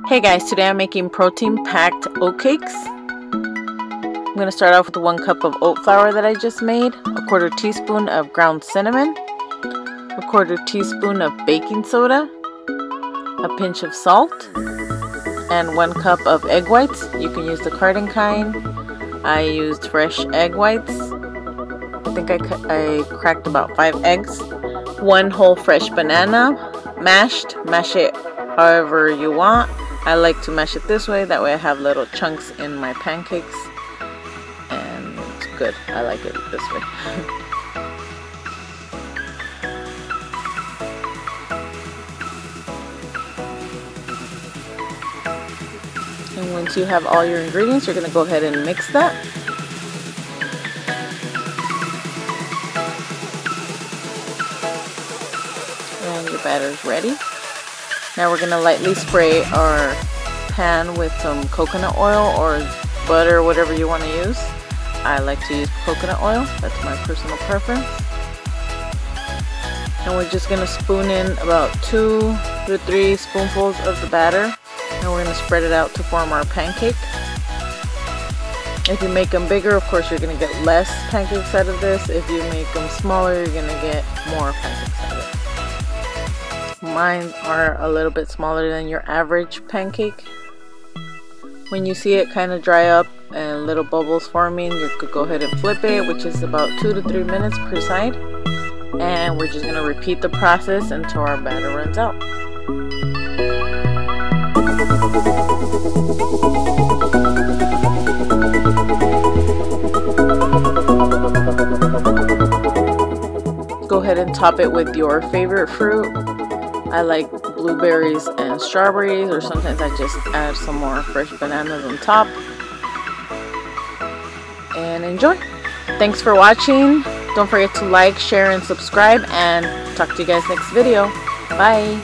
Hey guys, today I'm making protein-packed oatcakes. I'm going to start off with 1 cup of oat flour that I just made, a 1/4 teaspoon of ground cinnamon, a 1/4 teaspoon of baking soda, a pinch of salt, and 1 cup of egg whites. You can use the carton kind. I used fresh egg whites. I think I cracked about 5 eggs. 1 whole fresh banana, mash it however you want. I like to mash it this way, that way I have little chunks in my pancakes, and it's good. I like it this way. And once you have all your ingredients, you're going to go ahead and mix that. And your batter is ready. Now we're going to lightly spray our pan with some coconut oil or butter, whatever you want to use. I like to use coconut oil. That's my personal preference. And we're just going to spoon in about 2 to 3 spoonfuls of the batter. And we're going to spread it out to form our pancake. If you make them bigger, of course, you're going to get less pancakes out of this. If you make them smaller, you're going to get more pancakes out of it. Mine are a little bit smaller than your average pancake. When you see it kind of dry up and little bubbles forming, you could go ahead and flip it, which is about 2 to 3 minutes per side. And we're just going to repeat the process until our batter runs out. Go ahead and top it with your favorite fruit. I like blueberries and strawberries, or sometimes I just add some more fresh bananas on top. And enjoy! Thanks for watching. Don't forget to like, share, and subscribe, and talk to you guys next video. Bye!